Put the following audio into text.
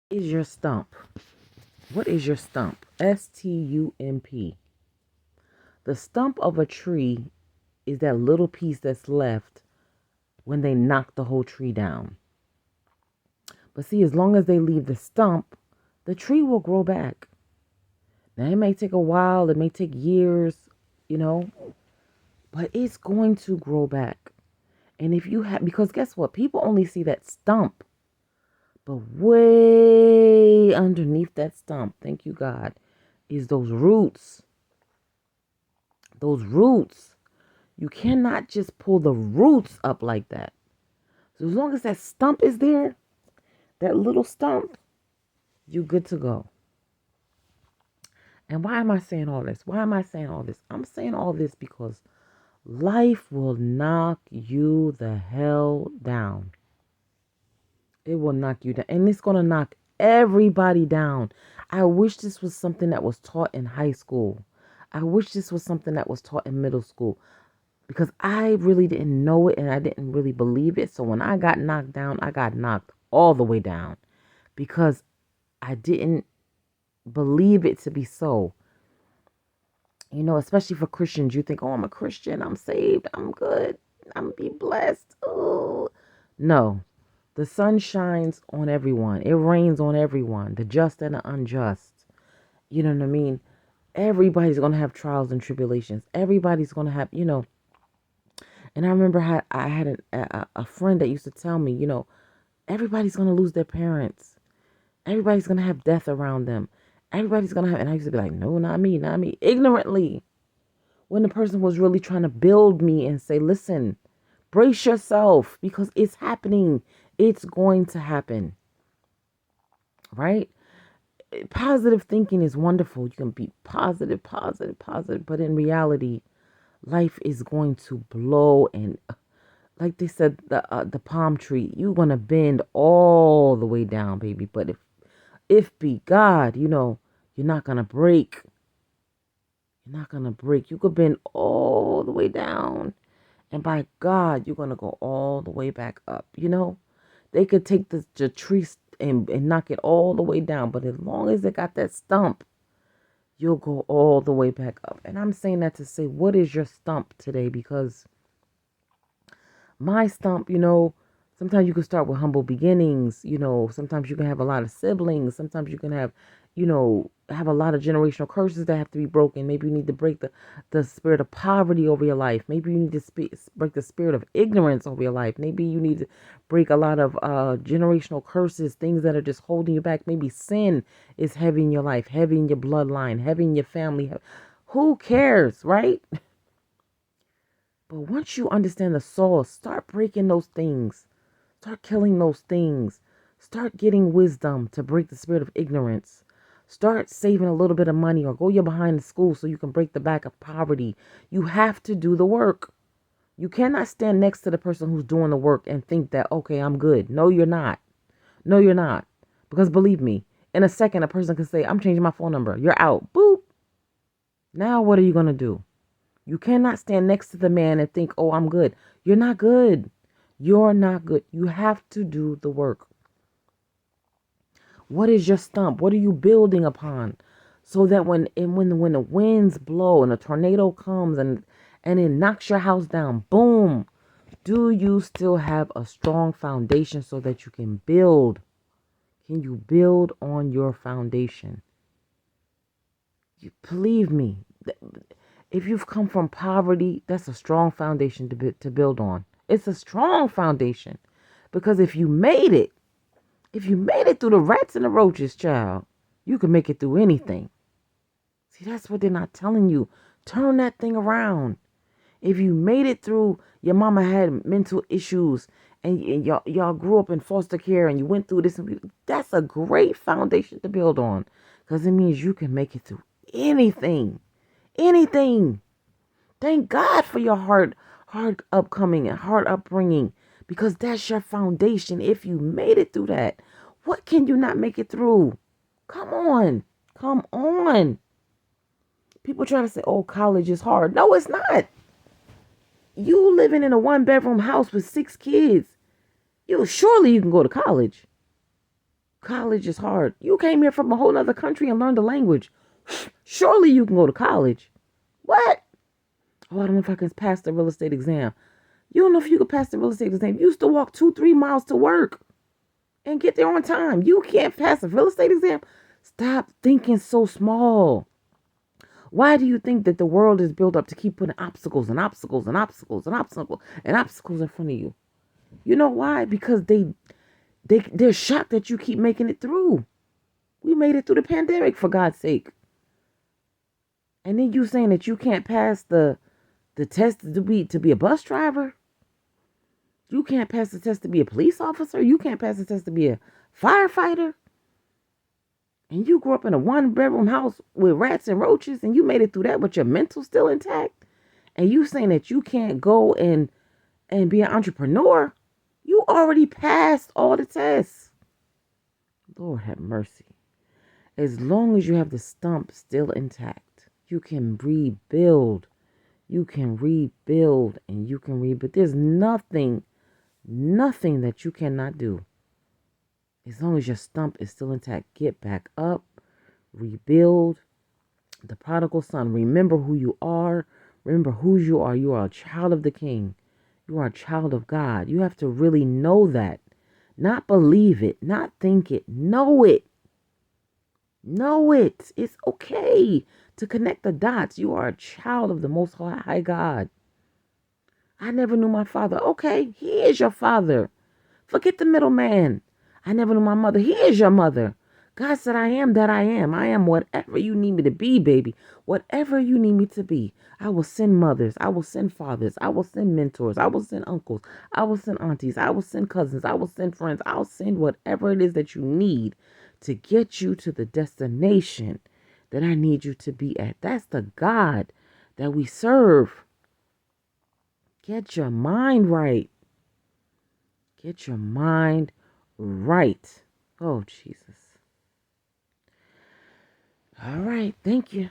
Is your stump? What is your stump? STUMP. The stump of a tree is that little piece that's left when they knock the whole tree down. But see, as long as they leave the stump, the tree will grow back. Now, it may take a while, it may take years, you know, but it's going to grow back. And if you have, because guess what? People only see that stump, but way underneath that stump, thank you, God, is those roots. Those roots. You cannot just pull the roots up like that. So as long as that stump is there, that little stump, you good to go. And why am I saying all this? Why am I saying all this? I'm saying all this because life will knock you the hell down. It will knock you down. And it's going to knock everybody down. I wish this was something that was taught in high school. I wish this was something that was taught in middle school because I really didn't know it and I didn't really believe it. So when I got knocked down, I got knocked all the way down because I didn't believe it to be so. You know, especially for Christians, you think, oh, I'm a Christian, I'm saved, I'm good, I'm be blessed. Oh, no. The sun shines on everyone. It rains on everyone, the just and the unjust. You know what I mean? Everybody's going to have trials and tribulations. Everybody's going to have, and I remember I had a friend that used to tell me, everybody's going to lose their parents. Everybody's going to have death around them. Everybody's going to have, and I used to be like, no, not me, not me, ignorantly. When the person was really trying to build me and say, listen, brace yourself because it's happening. It's going to happen. Right? Positive thinking is wonderful. You can be positive, positive, positive. But in reality, life is going to blow. And like they said, the palm tree, you're going to bend all the way down, baby. But if be God, you're not going to break. You're not going to break. You could bend all the way down. And by God, you're going to go all the way back up. They could take the tree and knock it all the way down. But as long as it got that stump, you'll go all the way back up. And I'm saying that to say, what is your stump today? Because my stump, sometimes you can start with humble beginnings. Sometimes you can have a lot of siblings. Sometimes you can have a lot of generational curses that have to be broken. Maybe you need to break the spirit of poverty over your life. Maybe you need to break the spirit of ignorance over your life. Maybe you need to break a lot of generational curses, things that are just holding you back. Maybe sin is heavy in your life, heavy in your bloodline, heavy in your family. Who cares, right? But once you understand the soul, start breaking those things. Start killing those things. Start getting wisdom to break the spirit of ignorance. Start saving a little bit of money or go your behind the school so you can break the back of poverty. You have to do the work. You cannot stand next to the person who's doing the work and think that, okay, I'm good. No, you're not. No, you're not. Because believe me, in a second, a person can say, I'm changing my phone number. You're out. Boop. Now what are you going to do? You cannot stand next to the man and think, oh, I'm good. You're not good. You're not good. You have to do the work. What is your stump? What are you building upon? So that when the winds blow and a tornado comes and it knocks your house down, boom, do you still have a strong foundation so that you can build? Can you build on your foundation? Believe me, if you've come from poverty, that's a strong foundation to build on. It's a strong foundation because if you made it through the rats and the roaches, child, you can make it through anything. See, that's what they're not telling you. Turn that thing around. If you made it through, your mama had mental issues and y'all grew up in foster care and you went through this, that's a great foundation to build on because it means you can make it through anything. Anything. Thank God for your hard upcoming and hard upbringing because that's your foundation. If you made it through that, what can you not make it through? Come on. Come on. People try to say, oh, college is hard. No, it's not. You living in a 1-bedroom house with 6 kids. Surely you can go to college. College is hard. You came here from a whole other country and learned the language. Surely you can go to college. What? Oh, I don't know if I can pass the real estate exam. You don't know if you could pass the real estate exam. You used to walk 2-3 miles to work and get there on time. You can't pass a real estate exam. Stop thinking so small. Why do you think that the world is built up to keep putting obstacles and obstacles and obstacles and obstacles and obstacles in front of you? You know why? Because they're shocked that you keep making it through. We made it through the pandemic, for God's sake. And then you saying that you can't pass the test to be a bus driver? You can't pass the test to be a police officer? You can't pass the test to be a firefighter? And you grew up in a 1-bedroom house with rats and roaches and you made it through that but your mental's still intact? And you saying that you can't go and be an entrepreneur? You already passed all the tests. Lord have mercy. As long as you have the stump still intact, you can rebuild. You can rebuild and you can rebuild. There's nothing that you cannot do. As long as your stump is still intact, get back up, rebuild. The prodigal son, remember who you are. Remember whose you are. You are a child of the King. You are a child of God. You have to really know that. Not believe it, not think it. Know it. Know it. It's okay to connect the dots. You are a child of the Most High God. I never knew my father. Okay, he is your father. Forget the middleman. I never knew my mother. He is your mother. God said, I am that I am. I am whatever you need me to be, baby. Whatever you need me to be. I will send mothers. I will send fathers. I will send mentors. I will send uncles. I will send aunties. I will send cousins. I will send friends. I'll send whatever it is that you need to get you to the destination that I need you to be at. That's the God that we serve. Get your mind right. Get your mind right. Oh, Jesus. All right. Thank you.